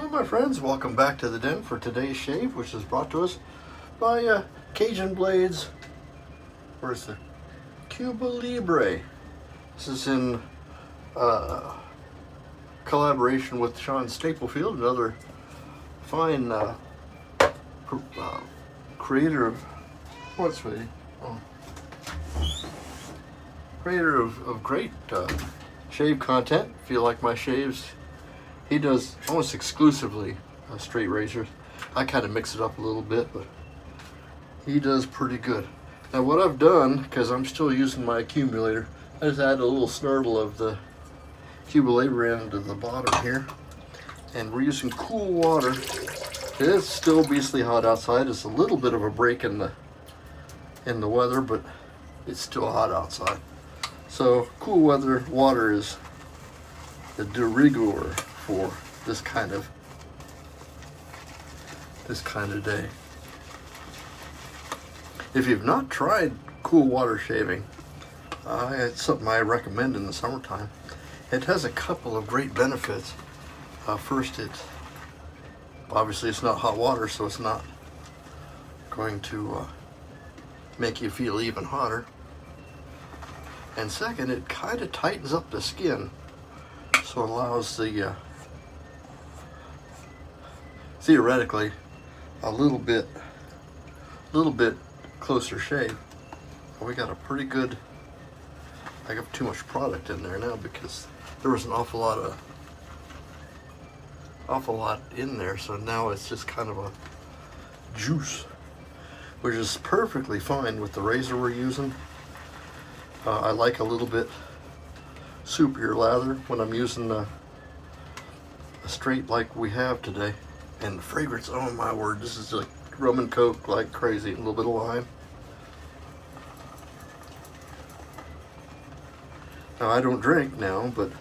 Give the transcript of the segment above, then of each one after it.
Hello my friends, welcome back to the den for today's shave, which is brought to us by Cajun Blades. Where's the Cuba Libre? This is in collaboration with Sean Staplefield, another fine creator of creator of great shave content. If you like my shaves, he does almost exclusively straight razors. I kind of mix it up a little bit, but he does pretty good. Now what I've done, because I'm still using my accumulator, I just added a little snurtle of the Cuba Libre into the bottom here. And we're using cool water. It is still beastly hot outside. It's a little bit of a break in the weather, but it's still hot outside. So cool weather water is the de rigueur for this kind of day. If you've not tried cool water shaving, it's something I recommend in the summertime. It has a couple of great benefits. First, obviously it's not hot water, so it's not going to make you feel even hotter. And second, it kind of tightens up the skin, so it allows the theoretically a little bit closer shave. We got a pretty good. I got too much product in there now because there was an awful lot in there, so now it's just kind of a juice, which is perfectly fine with the razor we're using. I like a little bit soupier lather when I'm using a straight like we have today. And the fragrance, oh my word, this is like rum and coke like crazy. A little bit of lime. Now I don't drink now, but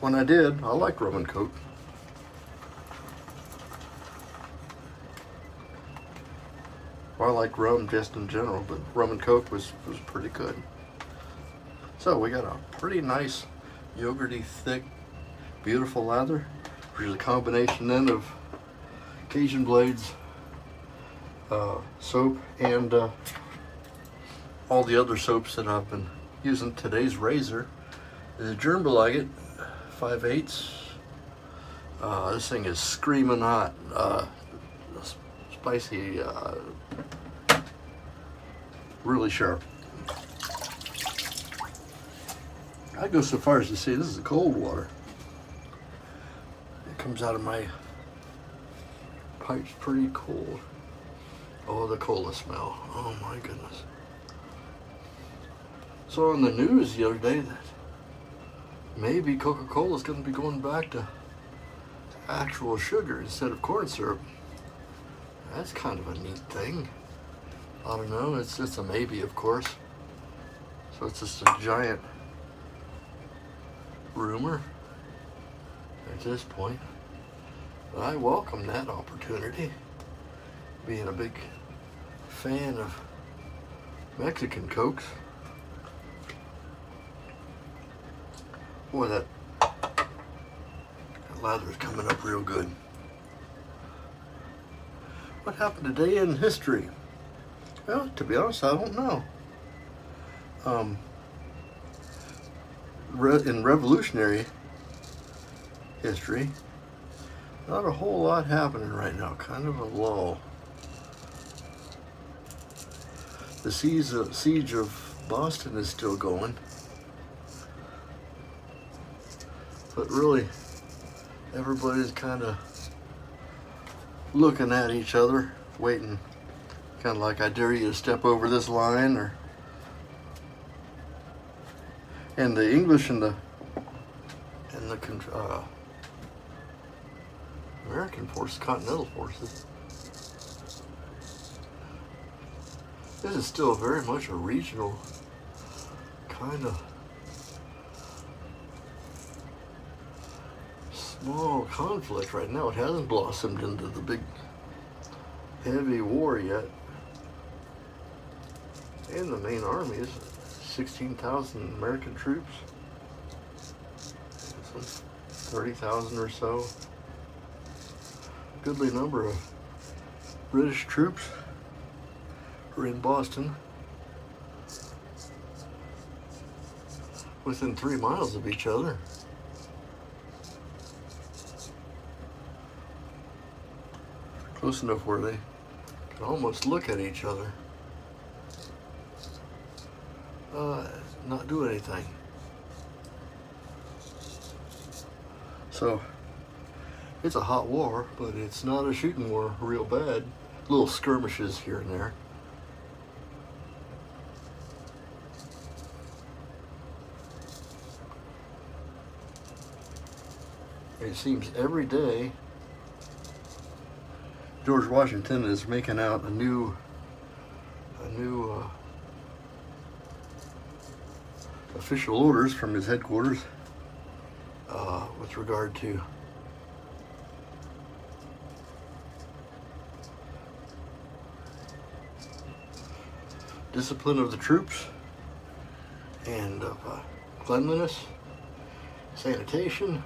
when I did, I liked rum and coke. Well, I like rum just in general, but rum and coke was pretty good. So we got a pretty nice yogurty thick, beautiful lather, which is a combination then of Cajun Blades soap and all the other soaps that I've been using. Today's razor is a Jernbolaget 5/8. This thing is screaming hot, spicy, really sharp. I'd go so far as to say this is cold water. It comes out of my pipes pretty cold. Oh, the cola smell. Oh my goodness. Saw on the news the other day that maybe Coca-Cola is going to be going back to actual sugar instead of corn syrup. That's kind of a neat thing. I don't know, it's just a maybe, of course. So it's just a giant rumor at this point. But I welcome that opportunity, being a big fan of Mexican Cokes. Boy, that lather's coming up real good. What happened today in history? Well, to be honest, I don't know. In revolutionary history, not a whole lot happening right now. Kind of a lull. The siege of Boston is still going. But really, everybody's kind of looking at each other, waiting, kind of like, I dare you to step over this line, or. And the English and the American forces, Continental forces, this is still very much a regional kind of small conflict right now. It hasn't blossomed into the big heavy war yet. And the main army is 16,000 American troops, some 30,000 or so goodly number of British troops are in Boston, within 3 miles of each other. Close enough where they can almost look at each other, not do anything. So it's a hot war, but it's not a shooting war real bad. Little skirmishes here and there. It seems every day George Washington is making out a new official orders from his headquarters with regard to discipline of the troops and of cleanliness, sanitation.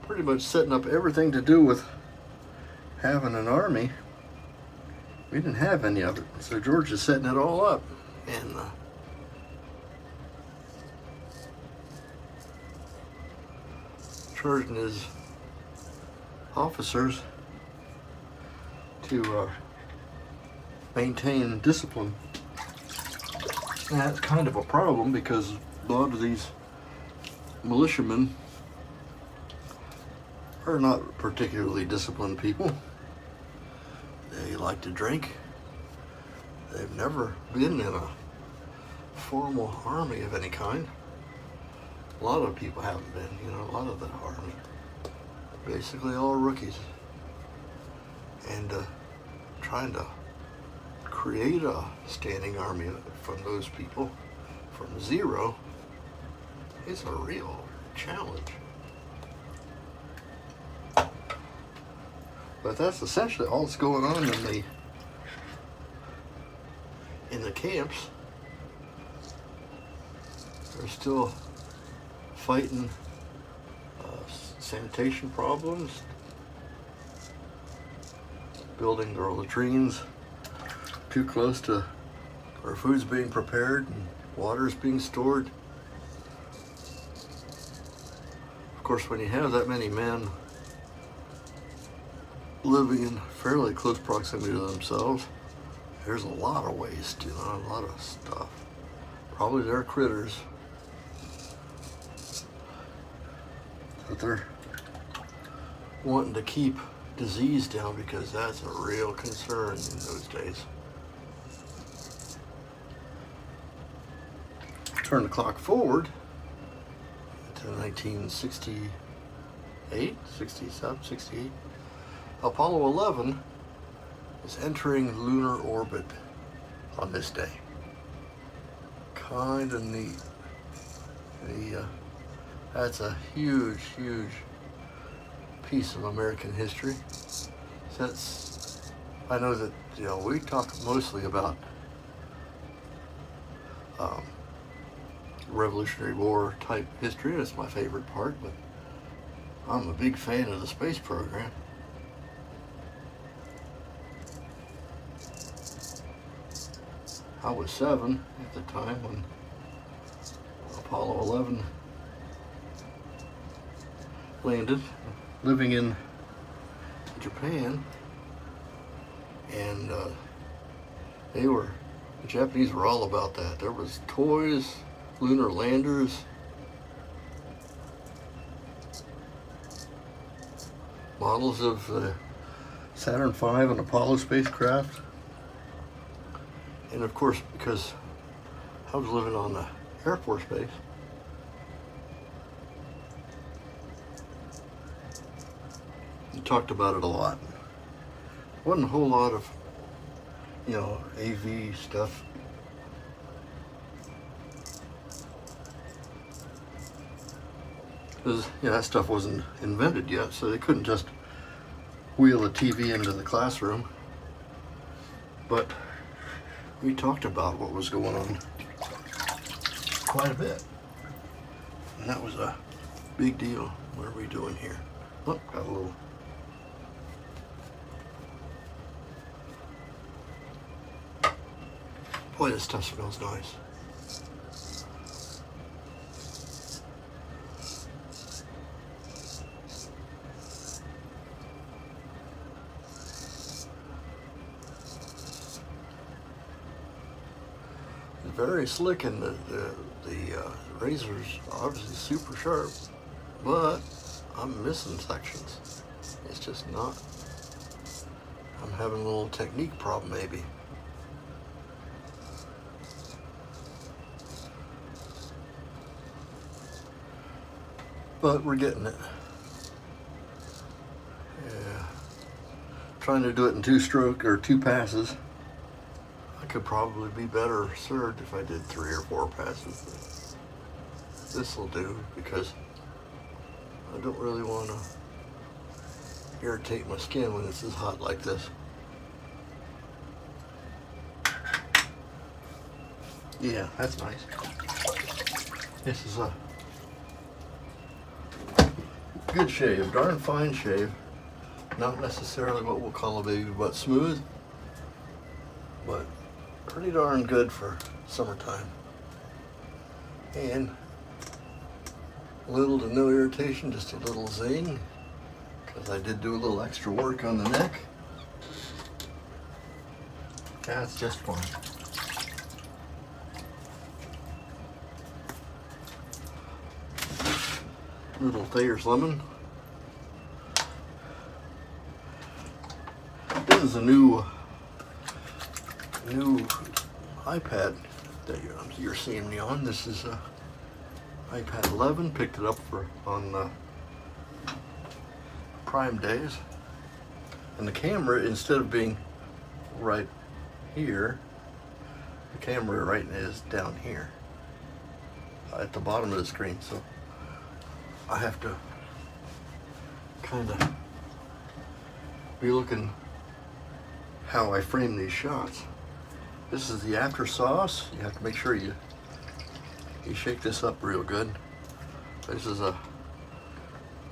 Pretty much setting up everything to do with having an army. We didn't have any of it, so George is setting it all up and charging his officers to maintain discipline. And that's kind of a problem because a lot of these militiamen are not particularly disciplined people. They like to drink. They've never been in a formal army of any kind. A lot of people haven't been, you know, a lot of the army. Basically all rookies. And trying to create a standing army from those people from zero is a real challenge. But that's essentially all that's going on in the camps. They're still fighting sanitation problems, building their latrines too close to where food's being prepared and water's being stored. Of course, when you have that many men living in fairly close proximity to themselves, there's a lot of waste, you know, a lot of stuff. Probably they're critters that they're wanting to keep disease down, because that's a real concern in those days. Turn the clock forward to 1968, 67, 68. Apollo 11 is entering lunar orbit on this day. Kind of neat. That's a huge, huge piece of American history. I know that, you know, we talk mostly about Revolutionary War type history. That's my favorite part, but I'm a big fan of the space program. I was 7 at the time when Apollo 11 landed, living in Japan, and the Japanese were all about that. There was toys, lunar landers, models of the Saturn V and Apollo spacecraft. And of course, because I was living on the Air Force base, we talked about it a lot. Wasn't a whole lot of, you know, AV stuff. Because, you know, that stuff wasn't invented yet, so they couldn't just wheel a TV into the classroom. But we talked about what was going on quite a bit. And that was a big deal. What are we doing here? Oh, got a little. Boy, this stuff smells nice. It's very slick, and the razor's obviously super sharp, but I'm missing sections. It's just not. I'm having a little technique problem maybe. But we're getting it. Yeah. Trying to do it in 2-stroke or 2 passes. I could probably be better served if I did 3 or 4 passes. This will do because I don't really want to irritate my skin when it's as hot like this. Yeah, that's nice. This is a good shave, darn fine shave. Not necessarily what we'll call a baby butt smooth, but pretty darn good for summertime. And little to no irritation, just a little zing, because I did do a little extra work on the neck. That's just fine. Little Thayer's lemon. This is a new iPad that you're seeing me on. This is iPad 11. Picked it up on Prime days. And the camera, instead of being right here, the camera right is down here at the bottom of the screen. So I have to kind of be looking how I frame these shots. This is the after sauce. You have to make sure you shake this up real good. This is a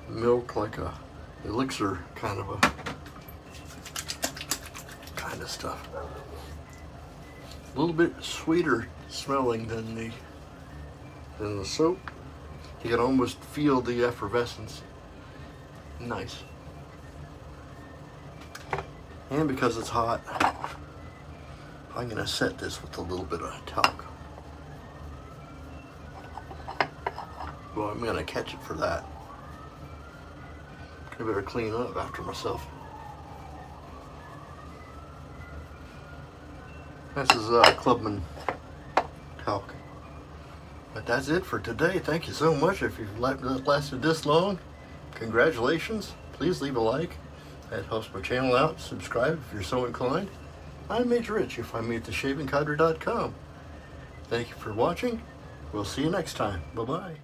milk, like a elixir kind of stuff. A little bit sweeter smelling than the soap. You can almost feel the effervescence. Nice. And because it's hot, I'm gonna set this with a little bit of talc. Well, I'm gonna catch it for that. I better clean up after myself. This is Clubman talc. But that's it for today. Thank you so much. If you've lasted this long, congratulations. Please leave a like. That helps my channel out. Subscribe if you're so inclined. I'm Major Rich. You find me at theshavingcadre.com. Thank you for watching. We'll see you next time. Bye-bye.